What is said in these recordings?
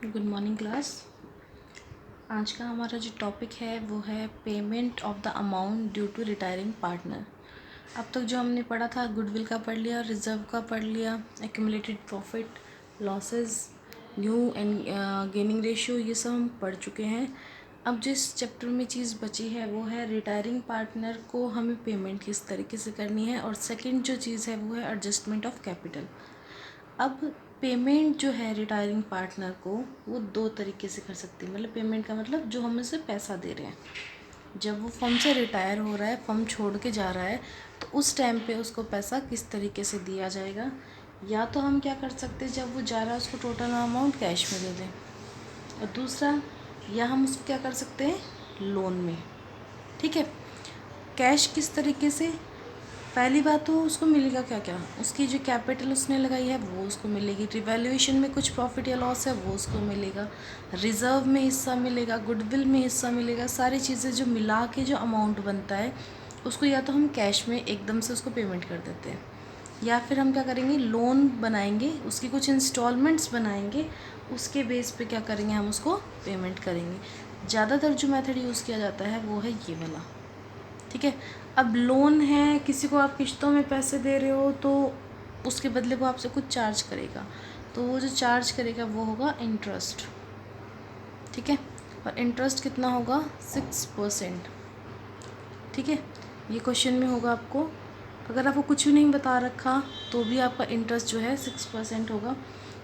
Good morning class. आज का हमारा जो टॉपिक है वो है payment of the amount due to retiring partner. अब तक जो हमने पढ़ा था गुडविल का पढ़ लिया, रिजर्व का पढ़ लिया, accumulated profit, losses, new and gaining ratio, ये सब हम पढ़ चुके हैं। अब जिस चैप्टर में चीज़ बची है वो है रिटायरिंग पार्टनर को हमें पेमेंट किस तरीके से करनी है, और सेकेंड जो चीज़ है वो है एडजस्टमेंट ऑफ कैपिटल। अब पेमेंट जो है रिटायरिंग पार्टनर को वो दो तरीके से कर सकते हैं। मतलब पेमेंट का मतलब जो हम उसे पैसा दे रहे हैं, जब वो फर्म से रिटायर हो रहा है, फर्म छोड़ के जा रहा है, तो उस टाइम पे उसको पैसा किस तरीके से दिया जाएगा। या तो हम क्या कर सकते हैं, जब वो जा रहा है उसको टोटल अमाउंट कैश में दे दें, और दूसरा या हम उसको क्या कर सकते हैं, लोन में। ठीक है, कैश किस तरीके से, पहली बात तो उसको मिलेगा क्या क्या, उसकी जो कैपिटल उसने लगाई है वो उसको मिलेगी, रिवैल्यूएशन में कुछ प्रॉफिट या लॉस है वो उसको मिलेगा, रिजर्व में हिस्सा मिलेगा, गुडविल में हिस्सा मिलेगा, सारी चीज़ें जो मिला के जो अमाउंट बनता है उसको या तो हम कैश में एकदम से उसको पेमेंट कर देते हैं, या फिर हम क्या करेंगे, लोन बनाएंगे, उसकी कुछ इंस्टॉलमेंट्स बनाएंगे, उसके बेस पे क्या करेंगे, हम उसको पेमेंट करेंगे। ज़्यादातर जो मेथड यूज़ किया जाता है वो है ये वाला। ठीक है, अब लोन है, किसी को आप किश्तों में पैसे दे रहे हो तो उसके बदले वो आपसे कुछ चार्ज करेगा, तो वो जो चार्ज करेगा वो होगा इंटरेस्ट। ठीक है, और इंटरेस्ट कितना होगा, 6%। ठीक है, ये क्वेश्चन में होगा आपको। अगर आपको कुछ भी नहीं बता रखा तो भी आपका इंटरेस्ट जो है 6% होगा।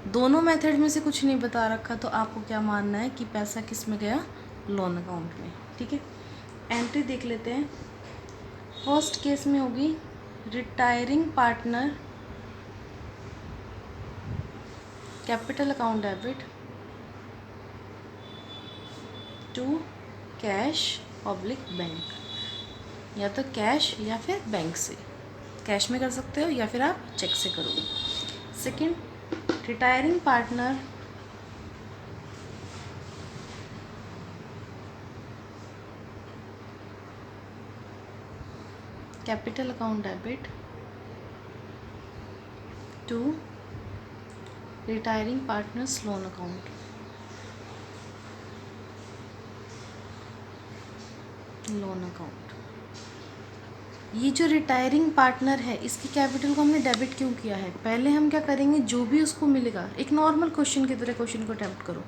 दोनों मेथड में से कुछ नहीं बता रखा तो आपको क्या मानना है कि पैसा किस में गया, लोन अकाउंट में। ठीक है, एंट्री देख लेते हैं। फर्स्ट केस में होगी retiring partner capital account debit to cash public bank, या तो कैश या फिर बैंक से, कैश में कर सकते हो या फिर आप चेक से करोगे। Second, retiring partner capital account debit to retiring partners loan account, loan account. ये जो रिटायरिंग पार्टनर है इसकी कैपिटल को हमने डेबिट क्यों किया है, पहले हम क्या करेंगे, जो भी उसको मिलेगा, एक नॉर्मल क्वेश्चन की तरह क्वेश्चन को अटेम्प्ट करो,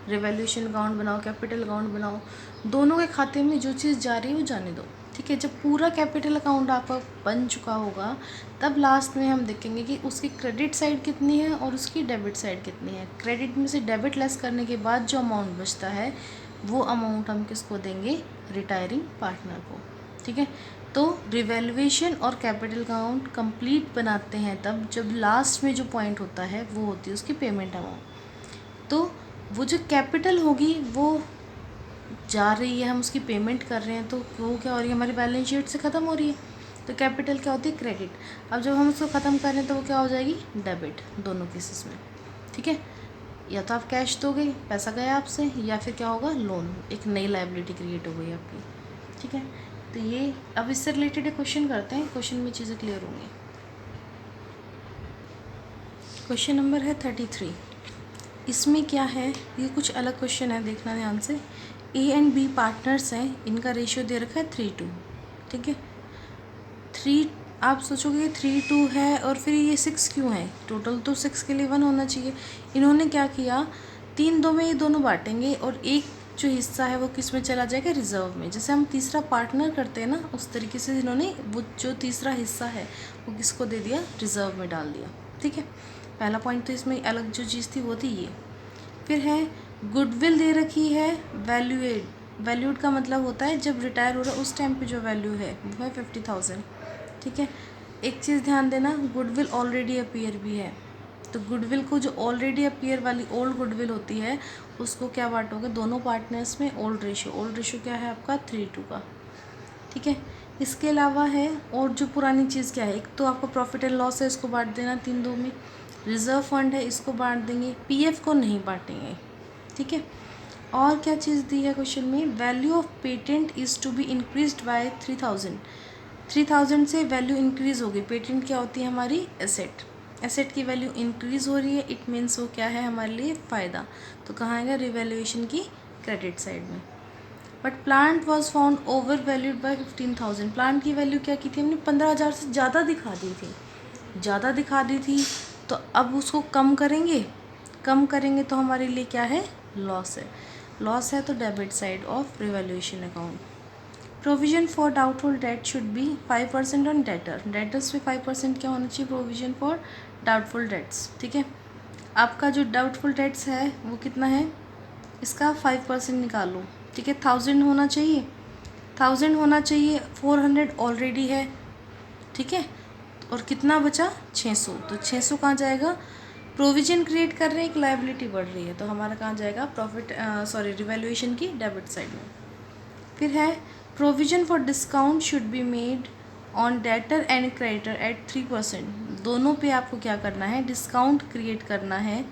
रिवैल्यूएशन अकाउंट बनाओ, कैपिटल अकाउंट बनाओ, दोनों के खाते में जो चीज़ जा रही है वो जाने दो। ठीक है, जब पूरा कैपिटल अकाउंट आपका बन चुका होगा तब लास्ट में हम देखेंगे कि उसकी क्रेडिट साइड कितनी है और उसकी डेबिट साइड कितनी है। क्रेडिट में से डेबिट लेस करने के बाद जो अमाउंट बचता है वो अमाउंट हम किसको देंगे, रिटायरिंग पार्टनर को। ठीक है, तो रिवैल्यूएशन और कैपिटल अकाउंट कंप्लीट बनाते हैं तब जब लास्ट में जो पॉइंट होता है वो होती है उसकी पेमेंट अमाउंट। तो वो जो कैपिटल होगी वो जा रही है, हम उसकी पेमेंट कर रहे हैं, तो वो क्या हो रही है, हमारी बैलेंस शीट से ख़त्म हो रही है, तो कैपिटल क्या होती है, क्रेडिट। अब जब हम उसको ख़त्म कर रहे हैं तो वो क्या हो जाएगी, डेबिट, दोनों केसेस में। ठीक है, या तो आप कैश दोगे, पैसा गया आपसे, या फिर क्या होगा, लोन, एक नई लाइबिलिटी क्रिएट हो गई आपकी। ठीक है, तो ये अब इससे रिलेटेड एक क्वेश्चन करते हैं, क्वेश्चन में चीज़ें क्लियर होंगी। क्वेश्चन नंबर है 33। इसमें क्या है, ये कुछ अलग क्वेश्चन है, देखना ध्यान से। ए एंड बी पार्टनर्स हैं, इनका रेशियो दे रखा है 3:2। ठीक है, 3, आप सोचोगे 3:2 है और फिर ये 6 क्यों है, टोटल तो 6 के लिए 1 होना चाहिए। इन्होंने क्या किया, 3-2 में ये दोनों बांटेंगे और एक जो हिस्सा है वो किस में चला जाएगा, रिजर्व में। जैसे हम तीसरा पार्टनर करते हैं ना, उस तरीके से इन्होंने वो जो तीसरा हिस्सा है वो किसको दे दिया, रिजर्व में डाल दिया। ठीक है, पहला पॉइंट तो इसमें अलग जो चीज़ थी वो थी ये। फिर है गुडविल दे रखी है वैल्यूएड, वैल्यूड का मतलब होता है जब रिटायर हो रहा है उस टाइम पे जो वैल्यू है वो है 50,000। ठीक है, एक चीज़ ध्यान देना, गुडविल ऑलरेडी अपीयर भी है, तो गुडविल को जो ऑलरेडी अपीयर वाली ओल्ड गुडविल होती है उसको क्या बांटोगे, दोनों पार्टनर्स में ओल्ड रेशियो, ओल्ड रेशियो क्या है आपका 3:2 का। ठीक है, इसके अलावा है और जो पुरानी चीज़ क्या है, एक तो आपका प्रॉफिट एंड लॉस है, इसको बांट देना 3:2 में, रिजर्व फंड है इसको बांट देंगे, पीएफ को नहीं बांटेंगे। ठीक है, और क्या चीज़ दी है क्वेश्चन में, value of patent is to be increased by 3,000, 3,000 से वैल्यू इंक्रीज़ होगी। पेटेंट क्या होती है, हमारी एसेट। एसेट की वैल्यू इंक्रीज़ हो रही है, इट मीन्स वो क्या है हमारे लिए फ़ायदा। तो कहाँ आएगा, रिवैल्यूएशन की क्रेडिट साइड में। But plant was found over valued by 15,000। Plant की वैल्यू क्या की थी हमने, 15,000 से ज़्यादा दिखा दी थी, ज़्यादा दिखा दी थी। तो अब उसको कम करेंगे, कम करेंगे तो हमारे लिए क्या है, लॉस है। लॉस है तो debit side of revaluation account. Provision for doubtful debt should be 5% on debtor. Debtors पे 5% क्या होना चाहिए, प्रोविजन फॉर डाउटफुल डेट्स। ठीक है, आपका जो डाउटफुल डेट्स है वो कितना है, इसका 5% निकालो। ठीक है, 1000 होना चाहिए, 1000 होना चाहिए, 400 ऑलरेडी है। ठीक है, और कितना बचा, 600। तो 600 कहाँ जाएगा, प्रोविजन क्रिएट कर रहे हैं, एक लायबिलिटी बढ़ रही है, तो हमारा कहाँ जाएगा, प्रॉफिट रिवैल्यूएशन की डेबिट साइड में। फिर है provision for discount should be made on debtor and creditor at 3%। दोनों पे आपको क्या करना है, डिस्काउंट क्रिएट करना है।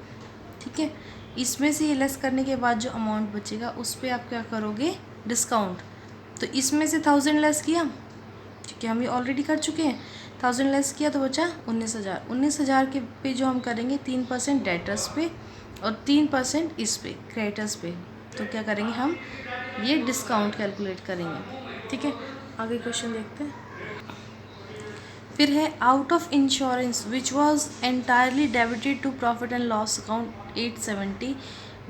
ठीक है, इसमें से ये लेस करने के बाद जो अमाउंट बचेगा उस पर आप क्या करोगे, डिस्काउंट। तो इसमें से 1000 लेस किया, क्योंकि हम ये ऑलरेडी कर चुके हैं, 1000 लेस किया तो बचा 19,000। 19,000 के पे जो हम करेंगे 3% डेटर्स पे और 3% इस पे क्रेडिटर्स पे। तो क्या करेंगे हम, ये डिस्काउंट कैलकुलेट करेंगे। ठीक है, आगे क्वेश्चन देखते हैं। फिर है out of insurance which was entirely debited to profit and loss account 870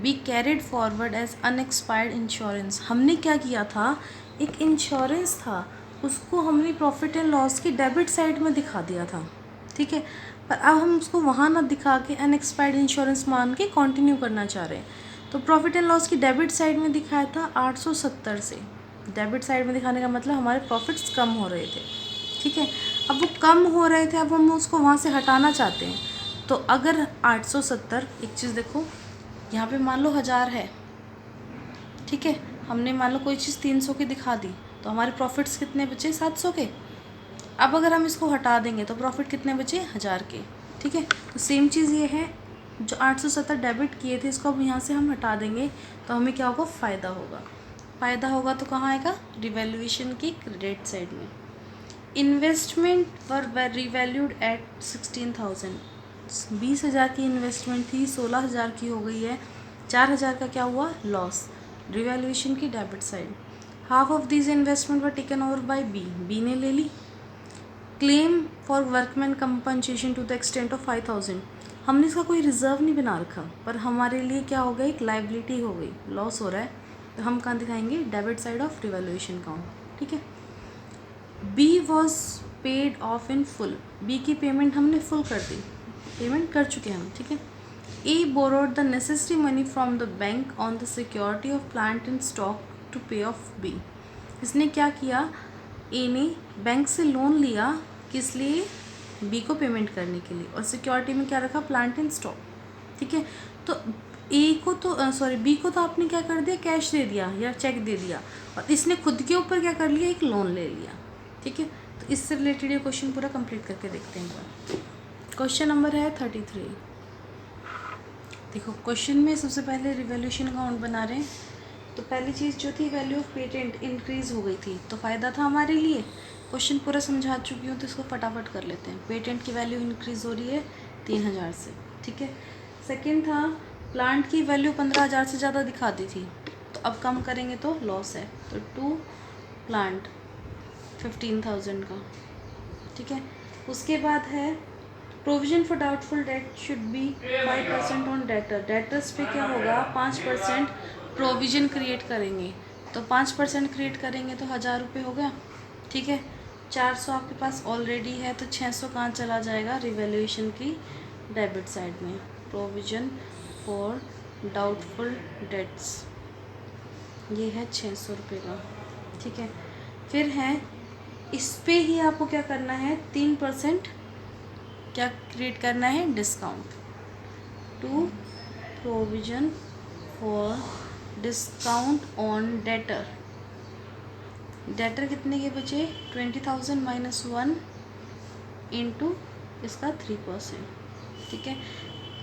be carried forward as unexpired insurance. हमने क्या किया था, एक इंश्योरेंस था, उसको हमने प्रॉफिट एंड लॉस की डेबिट साइड में दिखा दिया था। ठीक है, पर अब हम उसको वहाँ ना दिखा के अनएक्सपायर्ड इंश्योरेंस मान के कंटिन्यू करना चाह रहे हैं। तो प्रॉफिट एंड लॉस की डेबिट साइड में दिखाया था 870 से। डेबिट साइड में दिखाने का मतलब हमारे प्रॉफिट्स कम हो रहे थे। ठीक है, अब वो कम हो रहे थे, अब हम उसको वहाँ से हटाना चाहते हैं। तो अगर 870, एक चीज़ देखो, यहाँ पे मान लो 1000 है। ठीक है, हमने मान लो कोई चीज़ 300 की दिखा दी, तो हमारे प्रॉफिट्स कितने बचे, 700 के। अब अगर हम इसको हटा देंगे तो प्रॉफिट कितने बचे, 1000 के। ठीक है, तो सेम चीज़ ये है, जो 870 डेबिट किए थे इसको अब यहाँ से हम हटा देंगे तो हमें क्या होगा, फ़ायदा होगा। फ़ायदा होगा तो कहाँ आएगा, रिवैल्यूएशन की क्रेडिट साइड में। इन्वेस्टमेंट वर रिवैल्यूड एट 16,000। 20,000 की इन्वेस्टमेंट थी, 16,000 की हो गई है, 4,000 का क्या हुआ, लॉस। रिवैल्यूएशन की debit side. Half of this investment were taken over by B ने ले ली। Claim for workman compensation to the extent of 5,000। हमने इसका कोई रिजर्व नहीं बना रखा, पर हमारे लिए क्या हो गई, एक लाइबिलिटी हो गई, लॉस हो रहा है। तो हम कहाँ दिखाएंगे, debit side of revaluation account. ठीक है, B was paid off in full. B की पेमेंट हमने फुल कर दी, पेमेंट कर चुके हैं हम। ठीक है, A borrowed the necessary money from the bank on the security of plant and stock to pay off B. इसने क्या किया, ए ने बैंक से लोन लिया, किस लिए, बी को पेमेंट करने के लिए, और सिक्योरिटी में क्या रखा, प्लांट एंड स्टॉक। ठीक है, तो ए को तो बी को तो आपने क्या कर दिया, कैश दे दिया या चेक दे दिया, और इसने खुद के ऊपर क्या कर लिया, एक लोन ले लिया। ठीक है, तो इससे रिलेटेड ये क्वेश्चन पूरा कंप्लीट करके देखते हैं एक बार। क्वेश्चन नंबर है 33। देखो क्वेश्चन में सबसे पहले रिवैल्यूएशन अकाउंट बना रहे हैं, तो पहली चीज़ जो थी, वैल्यू ऑफ पेटेंट इंक्रीज़ हो गई थी, तो फ़ायदा था हमारे लिए। क्वेश्चन पूरा समझा चुकी हूँ तो इसको फटाफट कर लेते हैं। पेटेंट की वैल्यू इंक्रीज़ हो रही है 3,000 से। ठीक है, सेकंड था, प्लांट की वैल्यू 15,000 से ज़्यादा दिखाती थी, तो अब कम करेंगे तो लॉस है, तो टू प्लांट 15,000 का। ठीक है, उसके बाद है provision for doubtful debt should be 5% on debtor. Debtors पे क्या होगा, 5% प्रोविजन क्रिएट करेंगे, तो 5% क्रिएट करेंगे तो 1,000 रुपये हो गया। ठीक है, 400 आपके पास ऑलरेडी है, तो 600 कहाँ चला जाएगा, रिवैल्यूएशन की डेबिट साइड में। प्रोविजन फॉर डाउटफुल डेट्स ये है 600 रुपये का। ठीक है, फिर है इस पे ही आपको क्या करना है, 3% क्या क्रिएट करना है, discount to provision for discount on debtor. Debtor कितने के बचे, 20,000 माइनस 1 इंटू इसका 3%। ठीक है,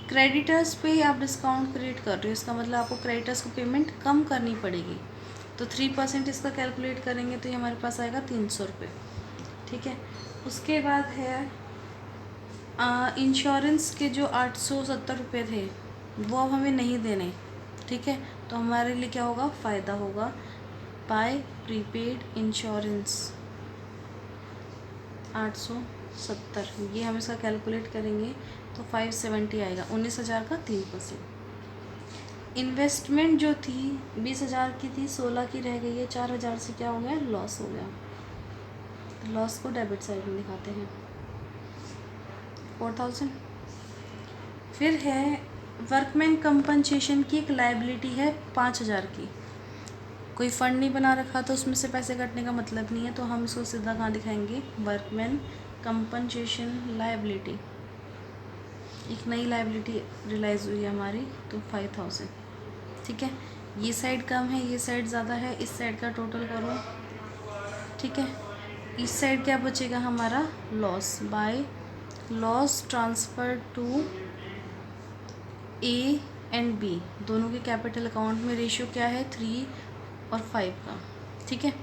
क्रेडिटर्स पे आप डिस्काउंट क्रिएट कर रहे हो, इसका मतलब आपको क्रेडिटर्स को पेमेंट कम करनी पड़ेगी, तो 3% इसका कैलकुलेट करेंगे तो ये हमारे पास आएगा 300 रुपये। ठीक है, उसके बाद है इंश्योरेंस के जो 870 रुपये थे वो अब हमें नहीं देने, ठीक है। तो हमारे लिए क्या होगा, फ़ायदा होगा। बाय प्रीपेड इंश्योरेंस 870, ये हम इसका कैलकुलेट करेंगे तो 570 आएगा। 19,000 का 3%। इन्वेस्टमेंट जो थी 20,000 की थी, 16 की रह गई है। 4,000 से क्या हो गया, लॉस हो गया। लॉस को डेबिट साइड में दिखाते हैं, 4,000। फिर है वर्कमैन कंपनसेशन की एक लायबिलिटी है 5,000 की। कोई फ़ंड नहीं बना रखा तो उसमें से पैसे कटने का मतलब नहीं है, तो हम इसको सीधा कहाँ दिखाएंगे, वर्कमैन कंपनसेशन लायबिलिटी। एक नई लायबिलिटी रियलाइज़ हुई है हमारी, तो 5,000, ठीक है। ये साइड कम है, ये साइड ज़्यादा है, इस साइड का टोटल करो, ठीक है। इस साइड क्या बचेगा हमारा, loss. By loss transfer to A and B, दोनों के कैपिटल अकाउंट में रेशियो क्या है, 3 और 5 का, ठीक है।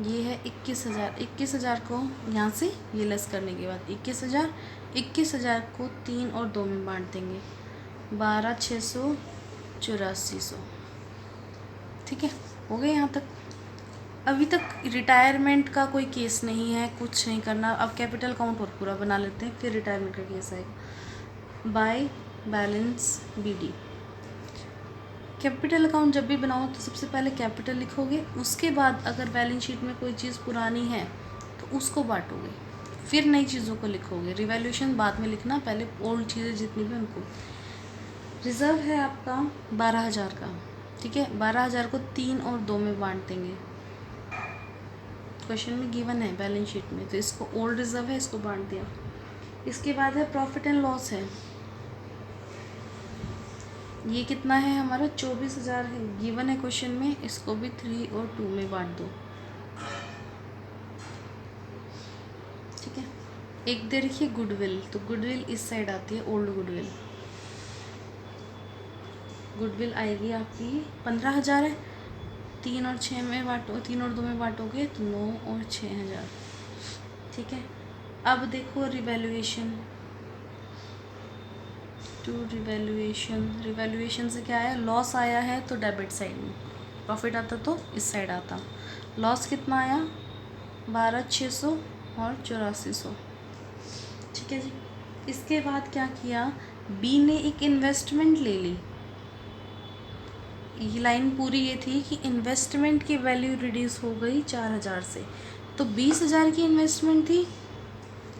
ये है 21,000। 21,000 को यहाँ से ये लेस करने के बाद 21,000 को 3 और 2 में बांट देंगे, 12,600, 8400, ठीक है। हो गए यहाँ तक। अभी तक रिटायरमेंट का कोई केस नहीं है, कुछ नहीं करना। अब कैपिटल अकाउंट और पूरा बना लेते हैं, फिर रिटायरमेंट का केस आएगा। By balance BD, capital account जब भी बनाओ तो सबसे पहले कैपिटल लिखोगे, उसके बाद अगर बैलेंस शीट में कोई चीज़ पुरानी है तो उसको बांटोगे, फिर नई चीज़ों को लिखोगे। रिवैल्यूएशन बाद में लिखना, पहले ओल्ड चीज़ें जितनी भी उनको। रिज़र्व है आपका 12,000 का, ठीक है। 12,000 को 3 और 2 में बांट देंगे। क्वेश्चन में गिवन है बैलेंस शीट में, तो इसको ओल्ड रिज़र्व है, इसको बांट दिया। इसके बाद है प्रॉफिट एंड लॉस है, ये कितना है हमारा, 24,000 है, गिवन है क्वेश्चन में। इसको भी 3 और 2 में बांट दो, ठीक है। एक दे रखिए गुडविल, तो गुडविल इस साइड आती है, ओल्ड गुडविल। गुडविल आएगी आपकी 15,000 है, 3 और 6 में बांटो, 3 और 2 में बांटोगे तो 9 और 6,000, ठीक है। अब देखो रिवैल्यूएशन टू रिवैल्यूएशन से क्या आया, लॉस आया है तो डेबिट साइड में, प्रॉफिट आता तो इस साइड आता। लॉस कितना आया, 12,600 और 8400, ठीक है जी। इसके बाद क्या किया, बी ने एक इन्वेस्टमेंट ले ली। ये लाइन पूरी ये थी कि इन्वेस्टमेंट की वैल्यू रिड्यूस हो गई 4,000 से, तो 20,000 की इन्वेस्टमेंट थी,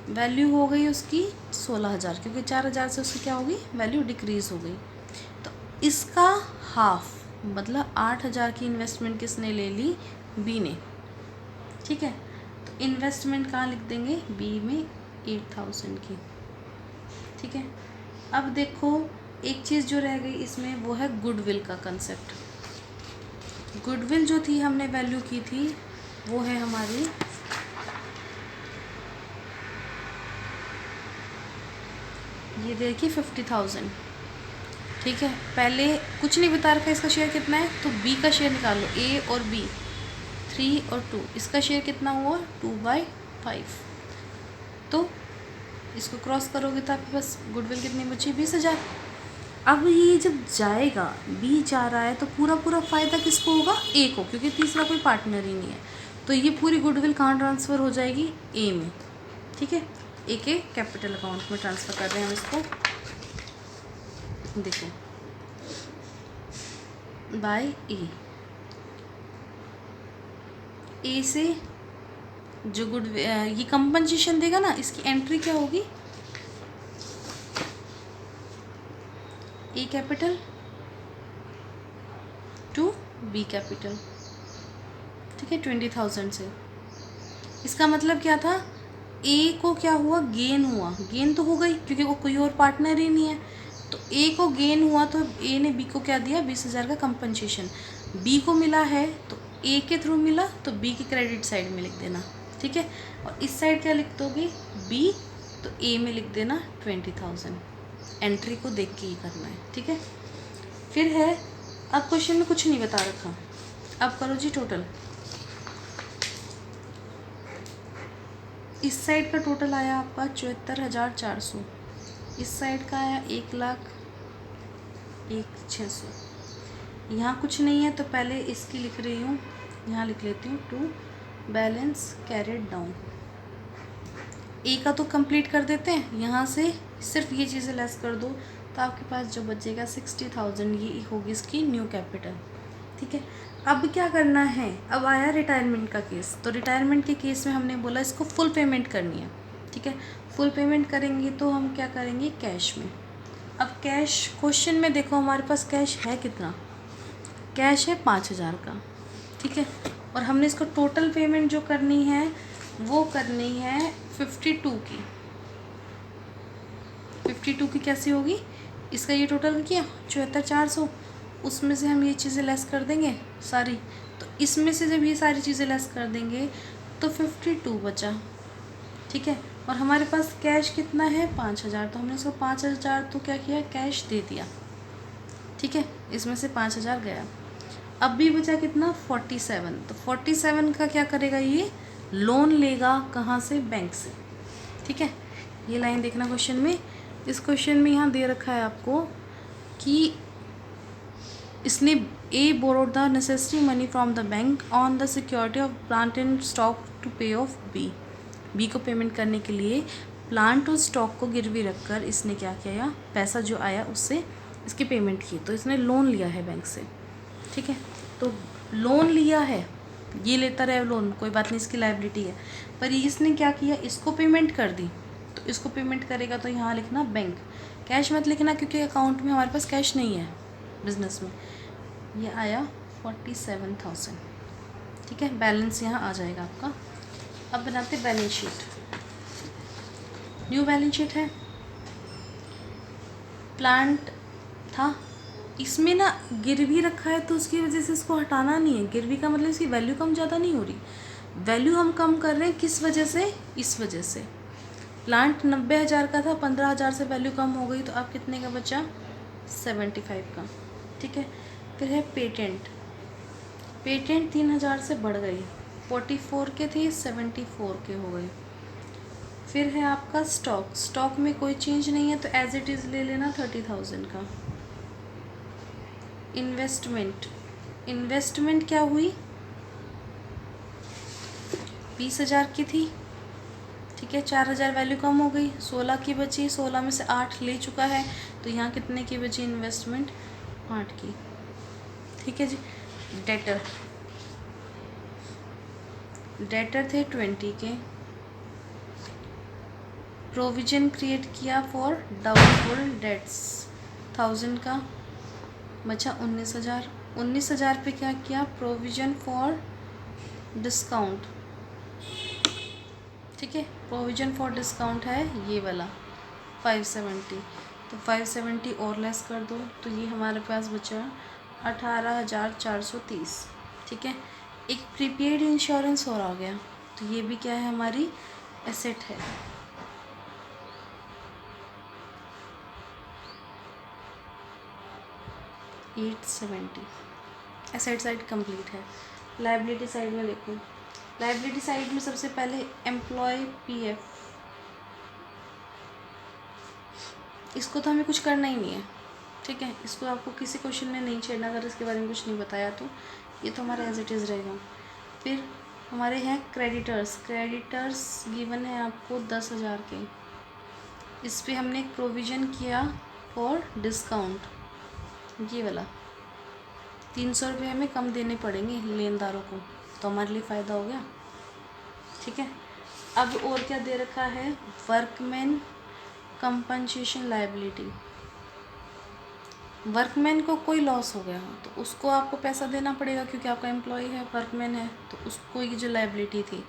वैल्यू हो गई उसकी 16,000, क्योंकि 4,000 से उसकी क्या होगी, वैल्यू डिक्रीज़ हो गई। तो इसका हाफ मतलब 8,000 की इन्वेस्टमेंट किसने ले ली, बी ने, ठीक है। तो इन्वेस्टमेंट कहाँ लिख देंगे, बी में 8,000 की, ठीक है। अब देखो एक चीज़ जो रह गई इसमें, वो है गुडविल का कंसेप्ट। गुडविल जो थी हमने वैल्यू की थी, वो है हमारी ये देखिए 50,000, ठीक है। पहले कुछ नहीं बता रखा इसका शेयर कितना है, तो बी का शेयर निकाल लो, ए और बी 3 और 2, इसका शेयर कितना हुआ 2/5, तो इसको क्रॉस करोगे तो आपके पास गुडविल कितनी बची, 20,000। अब ये जब जाएगा, बी जा रहा है, तो पूरा पूरा फ़ायदा किसको होगा, ए को, क्योंकि तीसरा कोई पार्टनर ही नहीं है। तो ये पूरी गुडविल कहाँ ट्रांसफ़र हो जाएगी, ए में, ठीक है। ए के कैपिटल अकाउंट में ट्रांसफ़र कर रहे हैं हम इसको, देखो बाय ए से जो ये कंपनसेशन देगा ना, इसकी एंट्री क्या होगी, ए कैपिटल टू बी कैपिटल, ठीक है, 20,000 से। इसका मतलब क्या था, ए को क्या हुआ, गेन हुआ, गेन तो हो गई क्योंकि वो कोई और पार्टनर ही नहीं है, तो ए को गेन हुआ, तो ए ने बी को क्या दिया, 20,000 का कंपनसेशन। बी को मिला है तो ए के थ्रू मिला, तो बी की क्रेडिट साइड में लिख देना, ठीक है। और इस साइड क्या लिख दोगे, बी, तो ए में लिख देना 20,000, एंट्री को देख के ही करना है, ठीक है। फिर है, अब क्वेश्चन में कुछ नहीं बता रखा, अब करो जी टोटल। इस साइड का टोटल आया आपका 74,400, इस साइड का आया 1,01,600। यहाँ कुछ नहीं है तो पहले इसकी लिख रही हूँ, यहाँ लिख लेती हूँ टू बैलेंस कैरिड डाउन। ए का तो कंप्लीट कर देते हैं, यहाँ से सिर्फ ये चीज़ें लेस कर दो तो आपके पास जो बचेगा 60,000, ये होगी इसकी न्यू कैपिटल। ठीक है, अब क्या करना है, अब आया रिटायरमेंट का केस। तो रिटायरमेंट के केस में हमने बोला इसको फुल पेमेंट करनी है। ठीक है, फुल पेमेंट करेंगे तो हम क्या करेंगे, कैश में। अब कैश क्वेश्चन में देखो हमारे पास कैश है कितना, कैश है 5,000 का। ठीक है, और हमने इसको टोटल पेमेंट जो करनी है वो करनी है 52 की। 52 की कैसी होगी, इसका ये टोटल किया 74,400, उसमें से हम ये चीज़ें लेस कर देंगे सारी, तो इसमें से जब ये सारी चीज़ें लेस कर देंगे तो 52 बचा। ठीक है, और हमारे पास कैश कितना है 5,000, तो हमने इसको 5,000 तो क्या किया, कैश दे दिया। ठीक है, इसमें से 5,000 गया। अब भी बचा कितना 47, तो 47 का क्या करेगा, ये लोन लेगा कहाँ से, बैंक से। ठीक है, ये लाइन देखना क्वेश्चन में। इस क्वेश्चन में यहाँ दे रखा है आपको कि इसने A borrowed the necessary money from the bank on the security of plant and stock to pay off B. B को पेमेंट करने के लिए प्लांट और स्टॉक को गिरवी रखकर इसने क्या किया, पैसा जो आया उससे इसकी पेमेंट की। तो इसने लोन लिया है बैंक से। ठीक है, तो लोन लिया है, ये लेता रहे लोन, कोई बात नहीं, इसकी लायबिलिटी है, पर इसने क्या किया, इसको पेमेंट कर दी। तो इसको पेमेंट करेगा तो यहाँ लिखना बैंक, कैश मत लिखना क्योंकि अकाउंट में हमारे पास कैश नहीं है बिजनेस में। ये आया 47,000। ठीक है, बैलेंस यहाँ आ जाएगा आपका। अब बनाते balance sheet. New balance sheet है, प्लांट था, इसमें ना गिरवी रखा है तो उसकी वजह से इसको हटाना नहीं है। गिरवी का मतलब इसकी वैल्यू कम ज़्यादा नहीं हो रही, वैल्यू हम कम कर रहे हैं, किस वजह से, इस वजह से प्लांट 90,000 का था, 15,000 से वैल्यू कम हो गई, तो अब कितने का बचा, 75 का। ठीक है, फिर है पेटेंट। पेटेंट 3,000 से बढ़ गई, 44 के थे 74 के हो गए। फिर है आपका स्टॉक, स्टॉक में कोई चेंज नहीं है तो एज इट इज़ ले लेना 30,000 का। इन्वेस्टमेंट, इन्वेस्टमेंट क्या हुई, 20,000 की थी। ठीक है, 4,000 वैल्यू कम हो गई, 16 की बची, 16 में से 8 ले चुका है, तो यहाँ कितने की बची इन्वेस्टमेंट, 8 की। ठीक है जी, डेटर, डेटर थे 20 के। प्रोविजन क्रिएट किया फॉर डाउटफुल डेट्स 1000 का, बचा 19,000। 19,000 पे क्या किया, प्रोविजन फॉर डिस्काउंट। ठीक है, प्रोविजन फॉर डिस्काउंट है ये वाला 570, तो 570 और लेस कर दो तो ये हमारे पास बचा 18,430। ठीक है, एक प्रीपेड इंश्योरेंस और आ गया, तो ये भी क्या है, हमारी एसेट है। $870, एसेट साइड कंप्लीट है। लायबिलिटी साइड में देखो, लायबिलिटी साइड में सबसे पहले एम्प्लॉय पीएफ, इसको तो हमें कुछ करना ही नहीं है। ठीक है, इसको आपको किसी क्वेश्चन में नहीं छेड़ना अगर इसके बारे में कुछ नहीं बताया तो, ये तो हमारा एज इट इज़ रहेगा। फिर हमारे हैं क्रेडिटर्स, क्रेडिटर्स गिवन है आपको 10,000 के, इस पर हमने एक प्रोविज़न किया फॉर डिस्काउंट, ये वाला 300 रुपये हमें कम देने पड़ेंगे लेनदारों को, तो हमारे लिए फ़ायदा हो गया। ठीक है, अब और क्या दे रखा है, वर्कमैन कंपनसेशन लायबिलिटी। वर्कमैन को कोई लॉस हो गया तो उसको आपको पैसा देना पड़ेगा क्योंकि आपका एम्प्लॉय है, वर्कमैन है, तो उसको ये जो लायबिलिटी थी,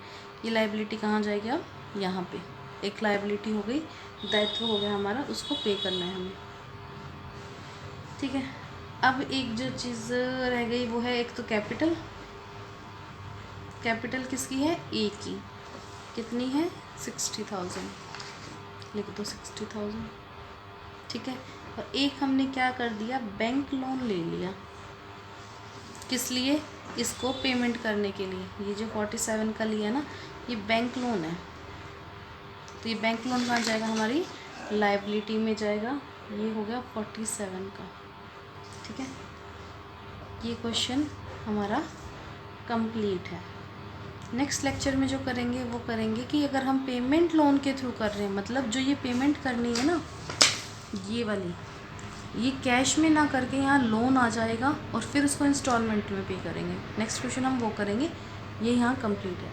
ये लायबिलिटी कहाँ जाएगी, अब यहाँ पे एक लायबिलिटी हो गई, दायित्व हो गया हमारा, उसको पे करना है हमें। ठीक है, अब एक जो चीज़ रह गई वो है एक तो कैपिटल। कैपिटल किसकी है, ए की, कितनी है 60,000, लिख दो 60,000। ठीक है, और एक हमने क्या कर दिया, बैंक लोन ले लिया, किस लिए, इसको पेमेंट करने के लिए। ये जो 47 का लिया ना, ये बैंक लोन है, तो ये बैंक लोन कहाँ जाएगा, हमारी लाइबिलिटी में जाएगा। ये हो गया 47 का। ठीक है, ये क्वेश्चन हमारा कंप्लीट है। नेक्स्ट लेक्चर में जो करेंगे वो करेंगे कि अगर हम पेमेंट लोन के थ्रू कर रहे हैं, मतलब जो ये पेमेंट करनी है ना, ये वाली, ये कैश में ना करके यहाँ लोन आ जाएगा और फिर उसको इंस्टॉलमेंट में पे करेंगे। नेक्स्ट क्वेश्चन हम वो करेंगे, ये यहाँ कंप्लीट है।